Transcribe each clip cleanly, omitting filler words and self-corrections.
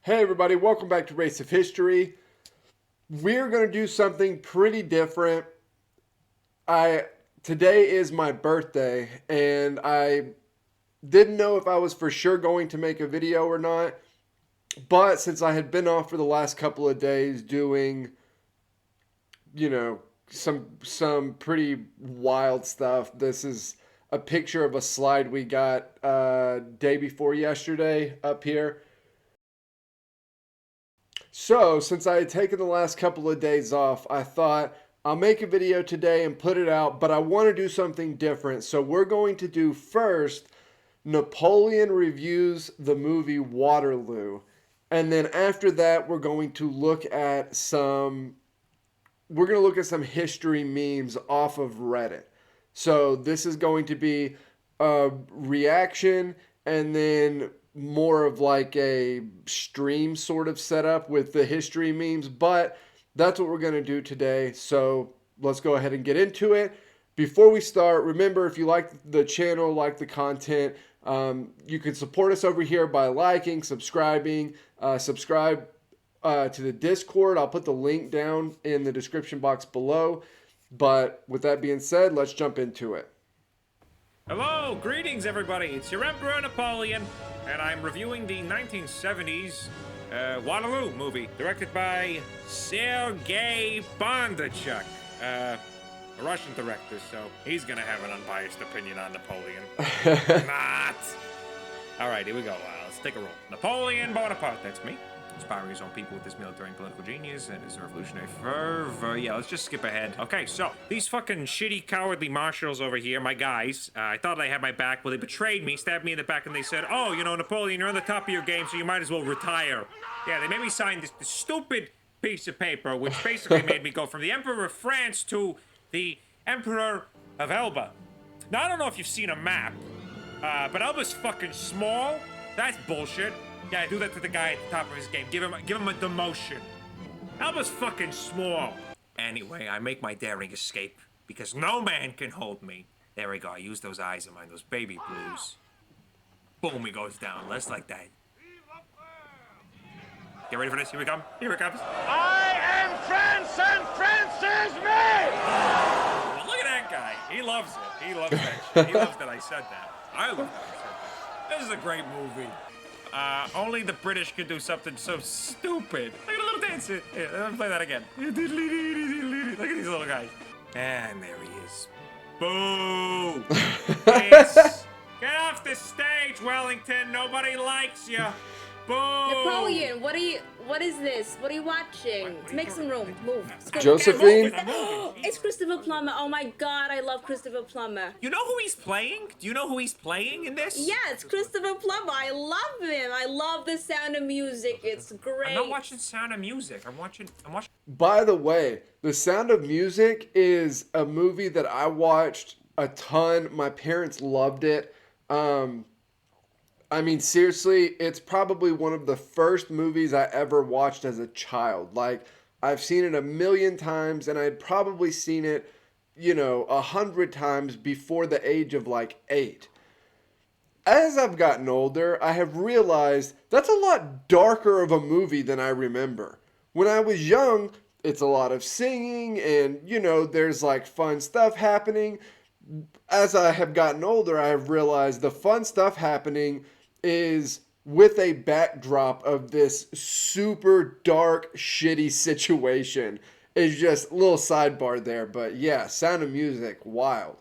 Hey everybody, welcome back to Race of History. We're going to do something pretty different. Today is my birthday and I didn't know if I was for sure going to make a video or not. But since I had been off for the last couple of days doing, some pretty wild stuff. This is a picture of a slide we got day before yesterday up here. So, since I had taken the last couple of days off, I thought I'll make a video today and put it out, but I want to do something different. So, we're going to do first Napoleon reviews the movie Waterloo. And then after that, we're going to look at some history memes off of Reddit. So, this is going to be a reaction and then more of like a stream sort of setup with the history memes, but that's what we're going to do today. So let's go ahead and get into it. Before we start, remember, if you like the channel, like the content, you can support us over here by liking, subscribing, subscribe to the Discord. I'll put the link down in the description box below. But with that being said, let's jump into it. Hello, greetings everybody, it's your Emperor Napoleon, and I'm reviewing the 1970s Waterloo movie, directed by Sergei Bondarchuk, a Russian director, so he's gonna have an unbiased opinion on Napoleon. Not! Alright, here we go, let's take a roll. Napoleon Bonaparte, that's me. Inspiring his own people with his military and political genius and his revolutionary fervor. Yeah, let's just skip ahead. Okay, so these fucking shitty, cowardly marshals over here, my guys, I thought they had my back. Well, they betrayed me, stabbed me in the back, and they said, oh, you know, Napoleon, you're on the top of your game, so you might as well retire. Yeah, they made me sign this stupid piece of paper, which basically made me go from the Emperor of France to the Emperor of Elba. Now, I don't know if you've seen a map, but Elba's fucking small. That's bullshit. Yeah, do that to the guy at the top of his game. Give him a demotion. Elba's fucking small. Anyway, I make my daring escape because no man can hold me. There we go. I use those eyes of mine, those baby blues. Boom, he goes down. Less like that. Get ready for this. Here we come. Here it comes. I am France and France is me! Well, look at that guy. He loves it. He loves that shit. He loves that I said that. I love that I said that. This is a great movie. Only the British could do something so stupid. Look at a little dance. Here, let me play that again. Look at these little guys. And there he is. Boo! Yes. Get off the stage, Wellington. Nobody likes you. Boo! Napoleon, what is this? What are you watching? Make some room. Move. Josephine? It's Christopher Plummer. Oh my god, I love Christopher Plummer. You know who he's playing? Do you know who he's playing in this? Yeah, it's Christopher Plummer. I love him. I love The Sound of Music. It's great. I'm not watching Sound of Music. I'm watching. By the way, The Sound of Music is a movie that I watched a ton. My parents loved it. I mean, seriously, it's probably one of the first movies I ever watched as a child. Like, I've seen it a million times, and I'd probably seen it, 100 times before the age of, 8. As I've gotten older, I have realized that's a lot darker of a movie than I remember. When I was young, it's a lot of singing, and, there's, fun stuff happening. As I have gotten older, I have realized the fun stuff happening is with a backdrop of this super dark, shitty situation. It's just a little sidebar there, but yeah, Sound of Music, wild.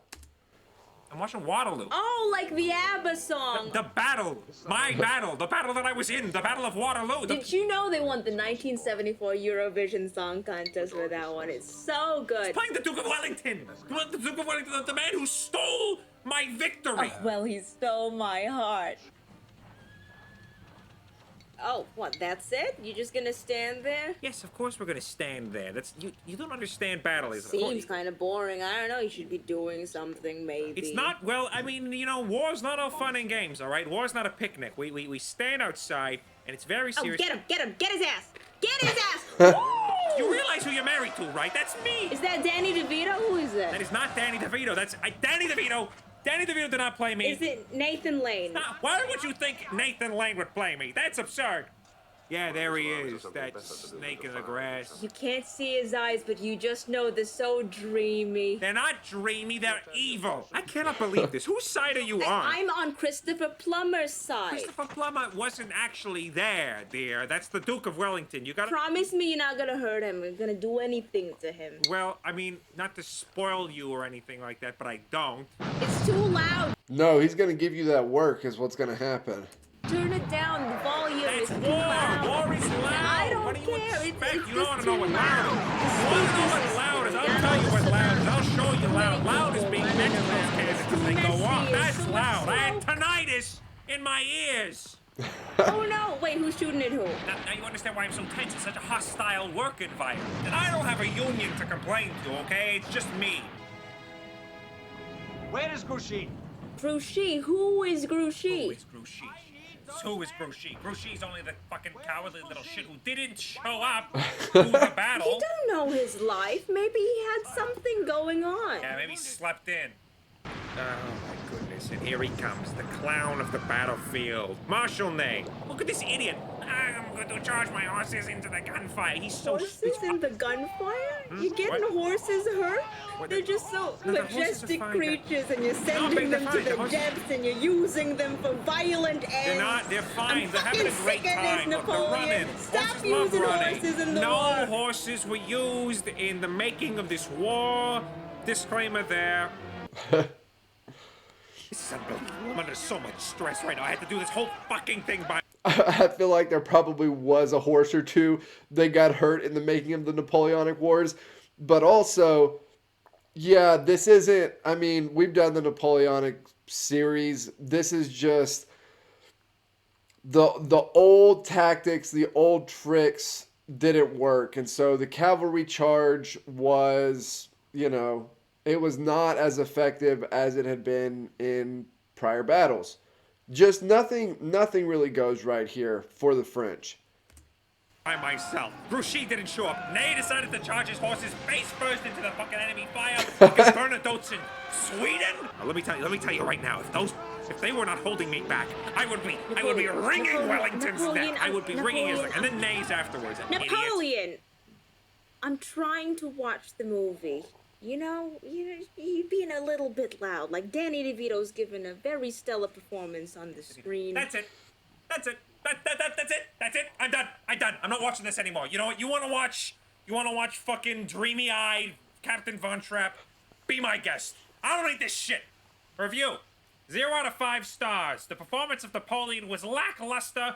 I'm watching Waterloo. Oh, like the ABBA song. The battle. My battle. The battle that I was in. The Battle of Waterloo. Did you know they won the 1974 Eurovision Song Contest for that one? It's so good. Playing the Duke of Wellington. The Duke of Wellington, the man who stole my victory. Oh, well, he stole my heart. Oh, what, that's it? You're just gonna stand there? Yes, of course we're gonna stand there. That's you don't understand battle, is it? Seems kind of boring. I don't know, you should be doing something, maybe. It's not, well, I mean, war's not all fun and games, all right? War's not a picnic. We stand outside, and it's very serious. Oh, get him, get his ass! Get his ass! You realize who you're married to, right? That's me! Is that Danny DeVito? Who is that? That is not Danny DeVito. That's Danny DeVito! Danny DeVito did not play me. Is it Nathan Lane? Why would you think Nathan Lane would play me? That's absurd. Yeah, there he is, that snake in the grass. You can't see his eyes, but you just know they're so dreamy. They're not dreamy, they're evil. I cannot believe this. Whose side are you on? I'm on Christopher Plummer's side. Christopher Plummer wasn't actually there, dear. That's the Duke of Wellington. You gotta... Promise me you're not gonna hurt him. You're gonna do anything to him. Well, I mean, not to spoil you or anything like that, but I don't. It's too loud. No, he's gonna give you that work is what's gonna happen. Turn it down. The volume That's is too war! loud. War is loud! I don't What do you care. expect? It's You don't want just to know too what loud is. You want to know what loud is? I'll tell you what loud is. I'll show you loud. Loud is being next to those kids because they go off. That's loud. I had tinnitus in my ears. Oh no! Wait, who's shooting at who? Now you understand why I'm so tense. It's such a hostile work environment. And I don't have a union to complain to, okay? It's just me. Where is Grouchy? Grouchy? Who is Grouchy? Who is Grouchy? Who is Grouchy? Grouchy's only the fucking cowardly little shit who didn't show up to the battle. You don't know his life. Maybe he had something going on. Yeah, maybe he slept in. Oh my goodness, and here he comes, the clown of the battlefield. Marshal Ney. Look at this idiot. I'm going to charge my horses into the gunfire. He's so... Horses in the gunfire? You're getting What? horses hurt? What? They're just so No, the horses are majestic fine. creatures, and you're No, sending they're them to fine. The the horses- depths, and you're using them for violent ends. They're not, they're fine. I'm they're having a fucking great sick of this, time. Look, they're Napoleon. running. Stop Horses love using running. horses in the no war. horses were used in the making of this war. Disclaimer there. This is unbelievable. I'm under so much stress right now. I had to do this whole fucking thing by... I feel like there probably was a horse or two that got hurt in the making of the Napoleonic Wars. But also, yeah, this isn't... I mean, we've done the Napoleonic series. This is just the old tactics, the old tricks didn't work. And so the cavalry charge was, you know, it was not as effective as it had been in prior battles. Just nothing really goes right here for the French. By myself. Grouchy didn't show up. Ney decided to charge his horses face first into the fucking enemy fire. Fucking Bernadottes in Sweden. Now, let me tell you right now. If they were not holding me back, I would be ringing Wellington's neck. I would be ringing his neck, and then Ney's afterwards. Napoleon! I'm trying to watch the movie. You know, you're being a little bit loud. Like Danny DeVito's giving a very stellar performance on the screen. That's it. That's it. That's it. I'm done. I'm not watching this anymore. You know what? You want to watch fucking dreamy-eyed Captain Von Trapp? Be my guest. I don't need this shit. Review. 0 out of 5 stars. The performance of Napoleon was lackluster.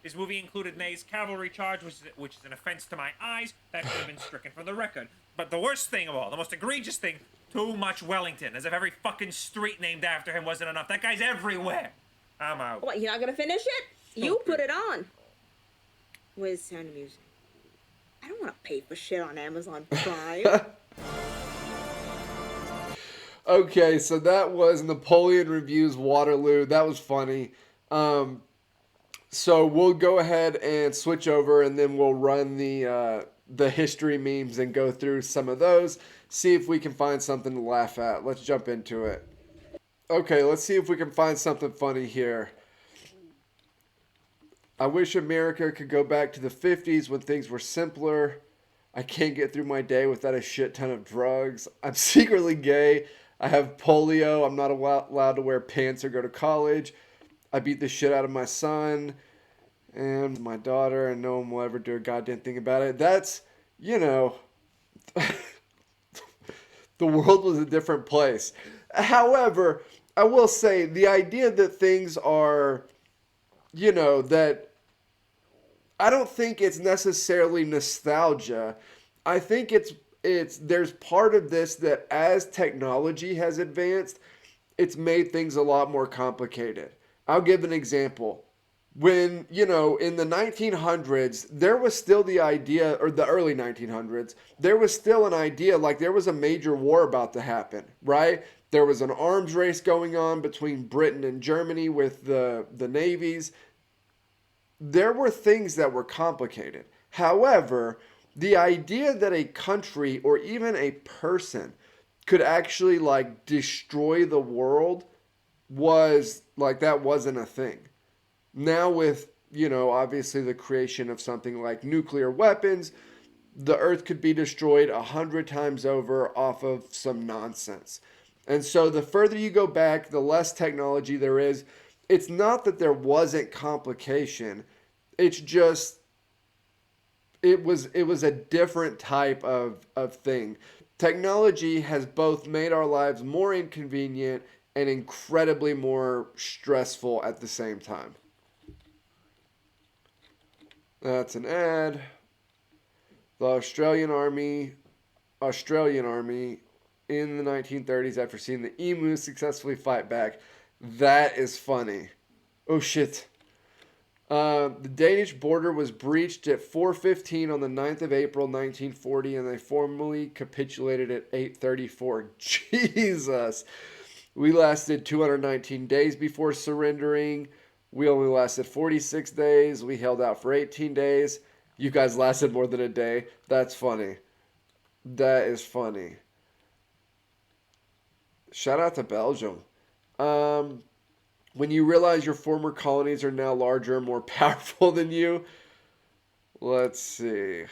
This movie included Ney's cavalry charge, which is an offense to my eyes. That should have been stricken from the record. But the worst thing of all, the most egregious thing, too much Wellington. As if every fucking street named after him wasn't enough. That guy's everywhere. I'm out. What, you're not gonna finish it? You put it on. Where's the sound of music? I don't want to pay for shit on Amazon Prime. Okay, so that was Napoleon Reviews Waterloo. That was funny. So we'll go ahead and switch over, and then we'll run the history memes and go through some of those. See if we can find something to laugh at. Let's jump into it. Okay, let's see if we can find something funny here. I wish America could go back to the 50s when things were simpler. I can't get through my day without a shit ton of drugs. I'm secretly gay. I have polio. I'm not allowed to wear pants or go to college. I beat the shit out of my son and my daughter, and no one will ever do a goddamn thing about it. That's, you know, the world was a different place. However, I will say the idea that things are, you know, that I don't think it's necessarily nostalgia. I think there's part of this that as technology has advanced, it's made things a lot more complicated. I'll give an example. When, you know, in the 1900s, there was still the idea, or the early 1900s, there was still an idea, like there was a major war about to happen, right? There was an arms race going on between Britain and Germany with the navies. There were things that were complicated. However, the idea that a country or even a person could actually like destroy the world was like, that wasn't a thing. Now with obviously the creation of something like nuclear weapons, the earth could be destroyed 100 times over off of some nonsense. And so the further you go back, the less technology there is. It's not that there wasn't complication. It's just it was a different type of thing. Technology has both made our lives more inconvenient and incredibly more stressful at the same time. That's an ad. The Australian Army in the 1930s after seeing the emu successfully fight back. That is funny. Oh shit. The Danish border was breached at 4:15 on the 9th of April 1940 and they formally capitulated at 8:34. Jesus. We lasted 219 days before surrendering. We only lasted 46 days. We held out for 18 days. You guys lasted more than a day. That's funny. That is funny. Shout out to Belgium. When you realize your former colonies are now larger and more powerful than you. Let's see.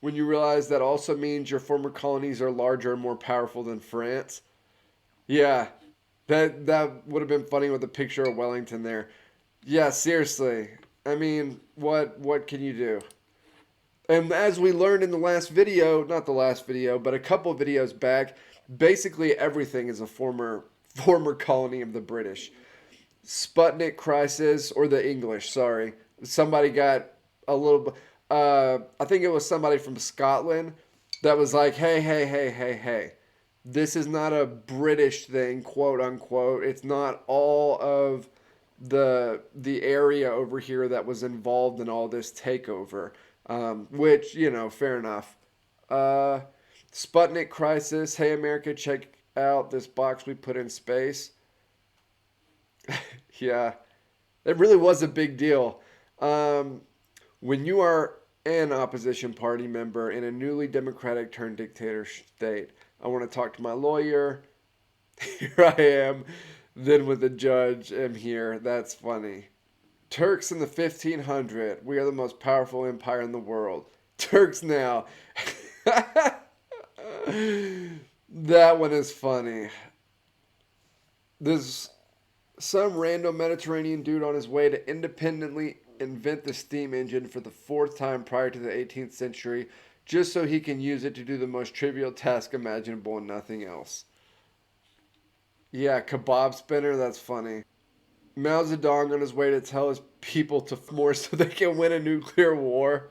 When you realize that also means your former colonies are larger and more powerful than France. Yeah, that would have been funny with a picture of Wellington there. Yeah, seriously. I mean, what can you do? And as we learned in the last video, not the last video, but a couple of videos back, basically everything is a former colony of the British. Sputnik crisis, or the English, sorry. Somebody got a little, I think it was somebody from Scotland that was like, hey. This is not a British thing, quote unquote. It's not all of the area over here that was involved in all this takeover. Which, fair enough. Sputnik crisis. Hey, America, check out this box we put in space. Yeah, it really was a big deal. When you are an opposition party member in a newly democratic turned dictator state, I want to talk to my lawyer. Here I am. Then with the judge, I'm here. That's funny. Turks in the 1500. We are the most powerful empire in the world. Turks now. That one is funny. There's some random Mediterranean dude on his way to independently invent the steam engine for the fourth time prior to the 18th century, just so he can use it to do the most trivial task imaginable and nothing else. Yeah, kebab spinner, that's funny. Mao Zedong on his way to tell his people to more so they can win a nuclear war.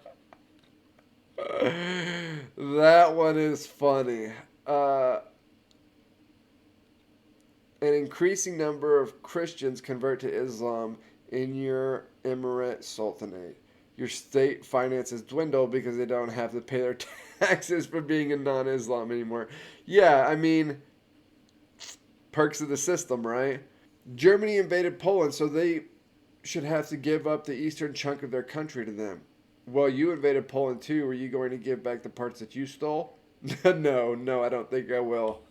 That one is funny. An increasing number of Christians convert to Islam in your emirate sultanate. Your state finances dwindle because they don't have to pay their taxes for being a non-Islam anymore. Yeah, I mean, perks of the system, right? Germany invaded Poland, so they should have to give up the eastern chunk of their country to them. Well, you invaded Poland too. Are you going to give back the parts that you stole? No, I don't think I will.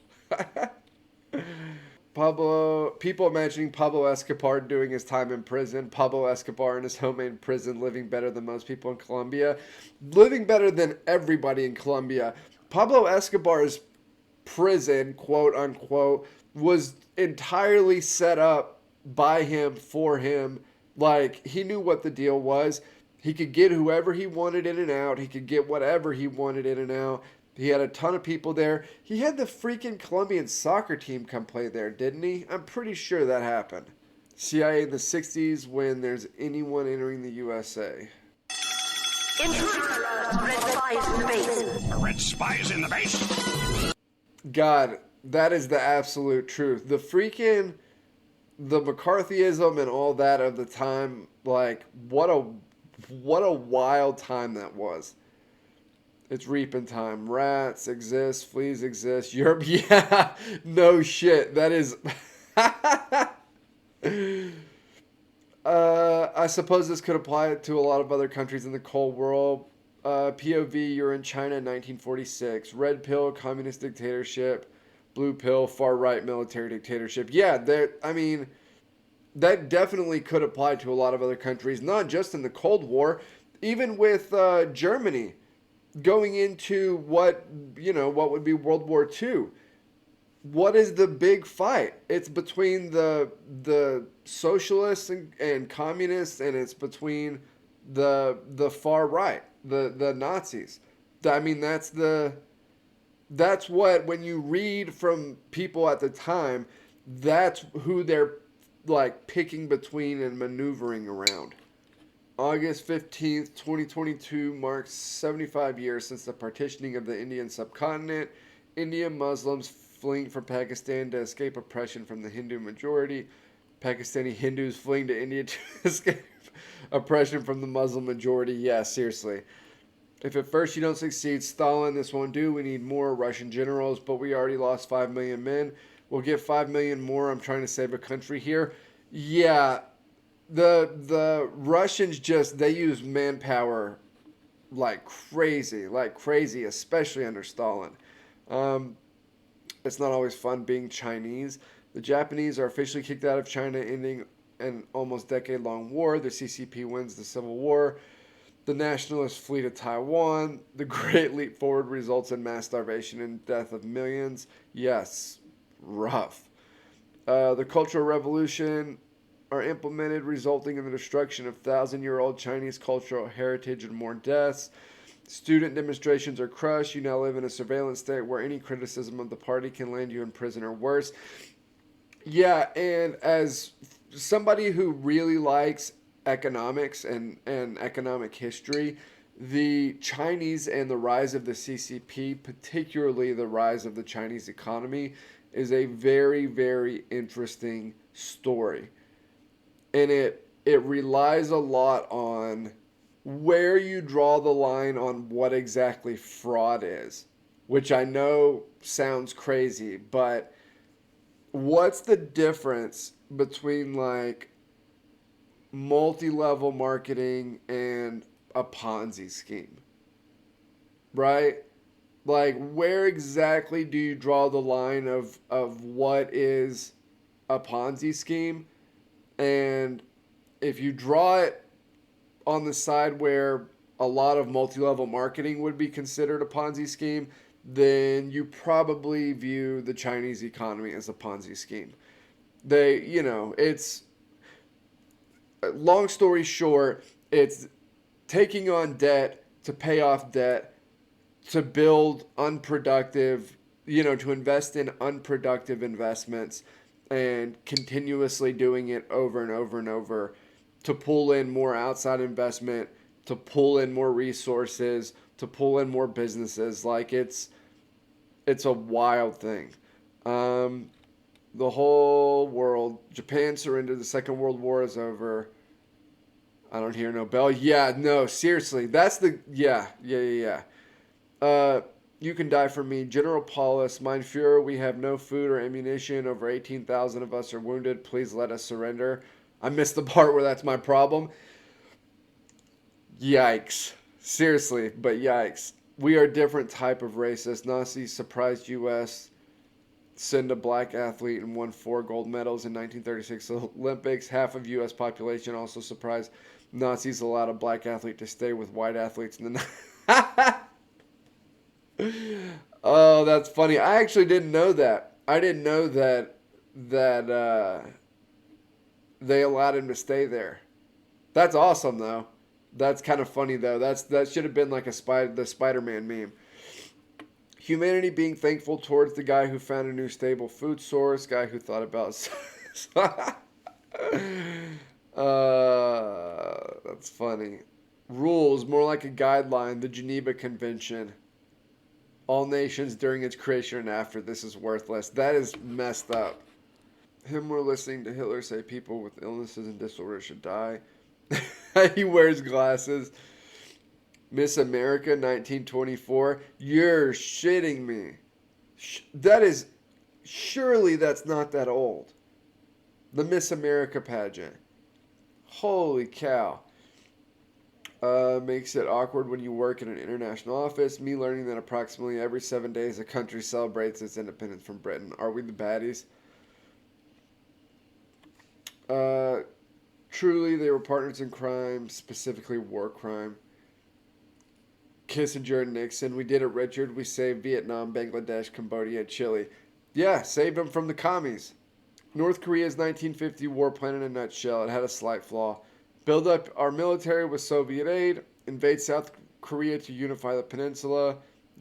People imagining Pablo Escobar doing his time in prison. Pablo Escobar in his homemade prison, living better than most people in Colombia. Living better than everybody in Colombia. Pablo Escobar's prison, quote unquote, was entirely set up by him, for him. Like, he knew what the deal was. He could get whoever he wanted in and out. He could get whatever he wanted in and out. He had a ton of people there. He had the freaking Colombian soccer team come play there, didn't he? I'm pretty sure that happened. CIA in the 60s when there's anyone entering the USA. Intruder alert! Red spies in the base. Red spies in the base? God, that is the absolute truth. The McCarthyism and all that of the time, like, what a wild time that was. It's reaping time. Rats exist. Fleas exist. Europe, yeah. No shit. That is... I suppose this could apply to a lot of other countries in the Cold War. POV, you're in China in 1946. Red pill, communist dictatorship. Blue pill, far-right military dictatorship. Yeah, that definitely could apply to a lot of other countries, not just in the Cold War, even with Germany going into what would be World War II. What is the big fight? It's between the socialists and communists, and it's between the far right, the Nazis. I mean, that's what, when you read from people at the time, that's who they're like picking between and maneuvering around. August 15th, 2022 marks 75 years since the partitioning of the Indian subcontinent. Indian Muslims fleeing from Pakistan to escape oppression from the Hindu majority. Pakistani Hindus fleeing to India to escape oppression from the Muslim majority. Yeah, seriously. If at first you don't succeed, Stalin, this won't do. We need more Russian generals, but we already lost 5 million men. We'll get 5 million more. I'm trying to save a country here. Yeah, the Russians they use manpower like crazy, especially under Stalin. It's not always fun being Chinese. The Japanese are officially kicked out of China, ending an almost decade-long war. The CCP wins the Civil War. The nationalists flee to Taiwan. The Great Leap Forward results in mass starvation and death of millions. Yes, rough. The Cultural Revolution are implemented, resulting in the destruction of 1,000-year-old Chinese cultural heritage and more deaths. Student demonstrations are crushed. You now live in a surveillance state where any criticism of the party can land you in prison or worse. Yeah, and as somebody who really likes economics and economic history, the Chinese and the rise of the CCP, particularly the rise of the Chinese economy, is a very, very interesting story. And it relies a lot on where you draw the line on what exactly fraud is, which I know sounds crazy, but what's the difference between like multi-level marketing and a Ponzi scheme? Right? Like, where exactly do you draw the line of what is a Ponzi scheme? And if you draw it on the side where a lot of multi-level marketing would be considered a Ponzi scheme, then you probably view the Chinese economy as a Ponzi scheme. It's, long story short, it's taking on debt to pay off debt, to build unproductive, to invest in unproductive investments, and continuously doing it over and over and over to pull in more outside investment, to pull in more resources, to pull in more businesses. Like, it's a wild thing. The whole world, Japan surrendered, the Second World War is over. I don't hear no bell. Yeah, no, seriously. That's yeah. You can die for me. General Paulus, Mein Fuhrer, we have no food or ammunition. Over 18,000 of us are wounded. Please let us surrender. I missed the part where that's my problem. Yikes. Seriously, but yikes. We are a different type of racist. Nazis surprised U.S., send a black athlete and won 4 gold medals in 1936 Olympics. Half of U.S. population also surprised. Nazis allowed a black athlete to stay with white athletes in the... Oh, that's funny. I actually didn't know that. I didn't know that they allowed him to stay there. That's awesome, though. That's kind of funny, though. That should have been like the Spider-Man meme. Humanity being thankful towards the guy who found a new stable food source, guy who thought about... That's funny. Rules, more like a guideline, the Geneva Convention. All nations during its creation and after. This is worthless. That is messed up. Him were listening to Hitler say people with illnesses and disorders should die. He wears glasses. Miss America 1924. You're shitting me. That is... Surely that's not that old. The Miss America pageant. Holy cow. Makes it awkward when you work in an international office. Me learning that approximately every 7 days a country celebrates its independence from Britain. Are we the baddies? Truly, they were partners in crime, specifically war crime. Kissinger and Nixon. We did it, Richard. We saved Vietnam, Bangladesh, Cambodia, and Chile. Yeah, saved them from the commies. North Korea's 1950 war plan in a nutshell. It had a slight flaw. Build up our military with Soviet aid, invade South Korea to unify the peninsula,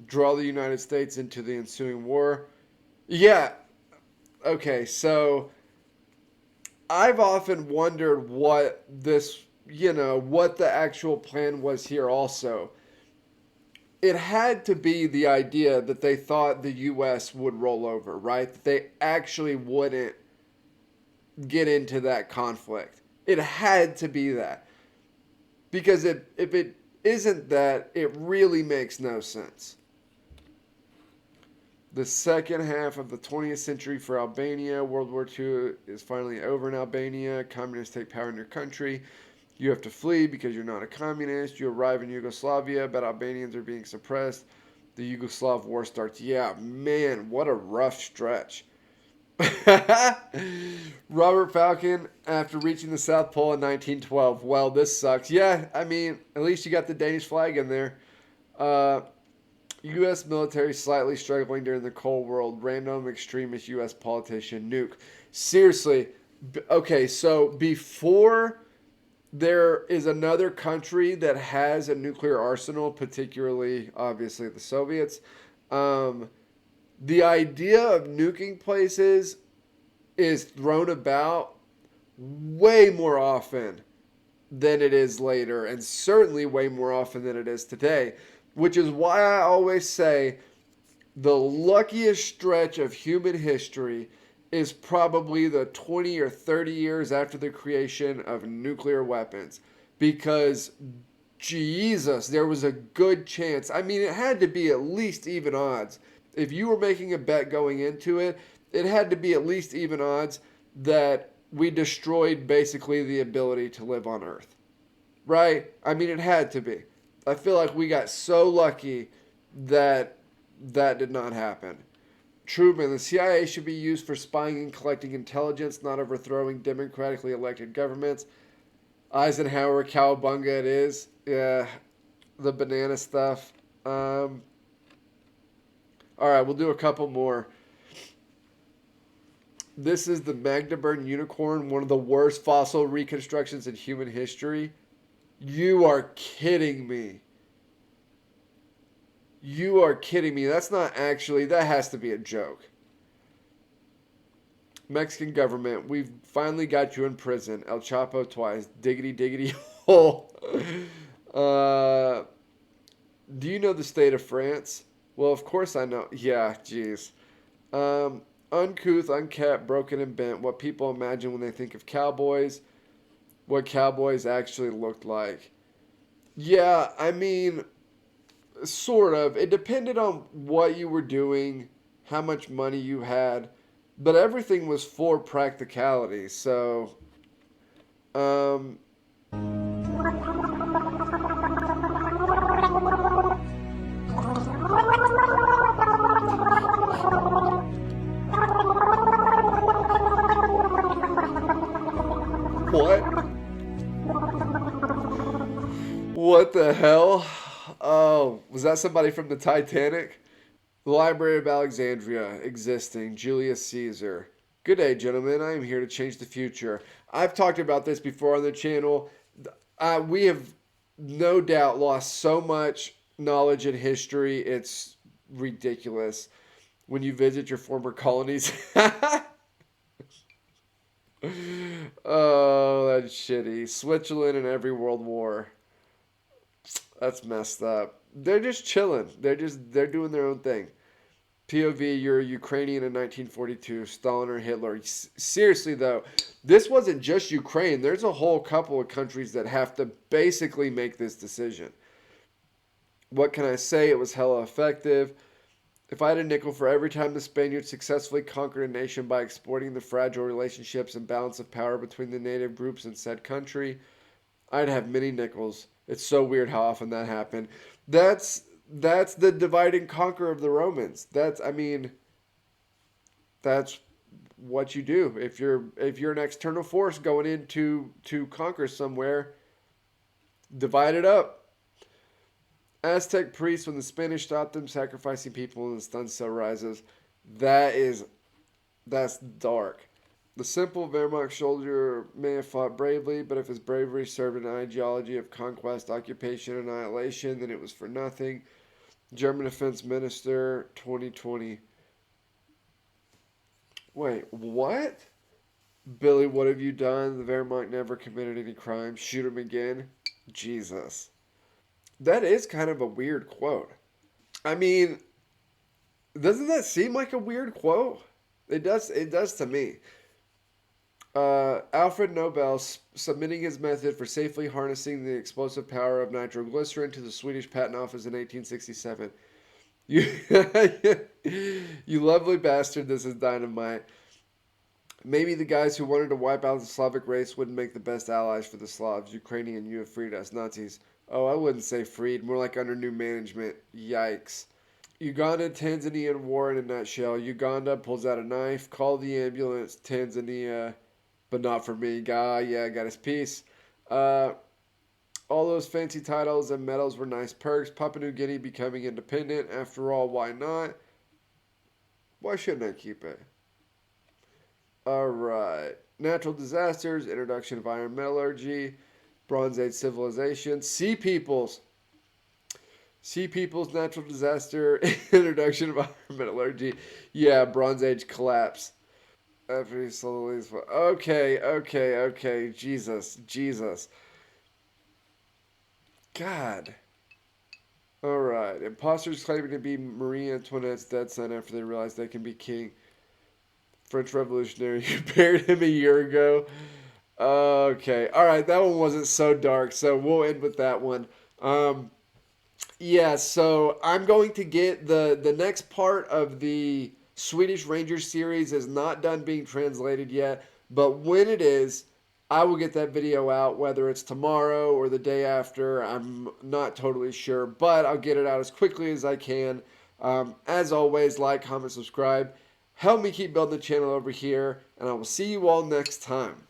draw the United States into the ensuing war. Yeah, okay, so I've often wondered what this, what the actual plan was here also. It had to be the idea that they thought the U.S. would roll over, right? That they actually wouldn't get into that conflict. It had to be that. Because if it isn't that, it really makes no sense. The second half of the 20th century for Albania. World War II is finally over in Albania. Communists take power in your country. You have to flee because you're not a communist. You arrive in Yugoslavia, but Albanians are being suppressed. The Yugoslav war starts. Yeah, man, what a rough stretch. Robert Falcon, after reaching the South Pole in 1912. Well, this sucks. Yeah, I mean, at least you got the Danish flag in there. U.S. military slightly struggling during the Cold War. Random extremist U.S. politician nuke. Seriously. Okay, so before there is another country that has a nuclear arsenal, particularly, obviously, the Soviets, the idea of nuking places is thrown about way more often than it is later, and certainly way more often than it is today, which is why I always say the luckiest stretch of human history is probably the 20 or 30 years after the creation of nuclear weapons. Because, Jesus, there was a good chance. I mean, it had to be at least even odds. If you were making a bet going into it, it had to be at least even odds that we destroyed basically the ability to live on Earth. Right? I mean, it had to be. I feel like we got so lucky that that did not happen. Truman, the CIA should be used for spying and collecting intelligence, not overthrowing democratically elected governments. Eisenhower, cowabunga it is. Yeah, the banana stuff. All right, we'll do a couple more. This is the Magdeburg unicorn, one of the worst fossil reconstructions in human history. You are kidding me. You are kidding me. That's not actually, that has to be a joke. Mexican government, we've finally got you in prison. El Chapo twice. Diggity, diggity, hole. Do you know the state of France? Well, of course I know. Yeah, jeez. Uncouth, unkept, broken, and bent. What people imagine when they think of cowboys. What cowboys actually looked like. Yeah, I mean, sort of. It depended on what you were doing, how much money you had, but everything was for practicality. So, what? What the hell? Oh, was that somebody from the Titanic? The Library of Alexandria, existing, Julius Caesar. Good day, gentlemen. I am here to change the future. I've talked about this before on the channel. We have no doubt lost so much knowledge and history. It's ridiculous. When you visit your former colonies. Oh, that's shitty. Switzerland in every world war. That's messed up. They're just chilling. They're doing their own thing. POV, you're a Ukrainian in 1942, Stalin or Hitler. Seriously, though, this wasn't just Ukraine. There's a whole couple of countries that have to basically make this decision. What can I say? It was hella effective. If I had a nickel for every time the Spaniards successfully conquered a nation by exploiting the fragile relationships and balance of power between the native groups in said country, I'd have many nickels. It's so weird how often that happened. That's the divide and conquer of the Romans. That's what you do. If you're an external force going in to conquer somewhere, divide it up. Aztec priests, when the Spanish stopped them sacrificing people and the sun still rises. That's dark. The simple Wehrmacht soldier may have fought bravely, but if his bravery served an ideology of conquest, occupation, annihilation, then it was for nothing. German Defense Minister, 2020. Wait, what? Billy, what have you done? The Wehrmacht never committed any crime. Shoot him again. Jesus. That is kind of a weird quote. I mean, doesn't that seem like a weird quote? It does to me. Alfred Nobel submitting his method for safely harnessing the explosive power of nitroglycerin to the Swedish Patent Office in 1867. You, you lovely bastard, this is dynamite. Maybe the guys who wanted to wipe out the Slavic race wouldn't make the best allies for the Slavs. Ukrainian, you have freed us. Nazis. Oh, I wouldn't say freed. More like under new management. Yikes. Uganda, Tanzania war in a nutshell. Uganda pulls out a knife. Call the ambulance. Tanzania, but not for me. Yeah, got his piece. All those fancy titles and medals were nice perks. Papua New Guinea becoming independent. After all, why not? Why shouldn't I keep it? Alright. Natural disasters. Introduction of iron metallurgy. Bronze Age civilization. Sea peoples. Sea peoples, natural disaster. Introduction of iron metallurgy. Yeah, Bronze Age collapse. After he slowly... Okay. Jesus. God. Alright. Imposters claiming to be Marie Antoinette's dead son after they realize they can be king. French Revolutionary. You buried him a year ago. Okay. Alright, that one wasn't so dark, so we'll end with that one. Yeah, so I'm going to get the next part of the Swedish Rangers series is not done being translated yet, but when it is, I will get that video out, whether it's tomorrow or the day after. I'm not totally sure, but I'll get it out as quickly as I can. As always, like, comment, subscribe. Help me keep building the channel over here, and I will see you all next time.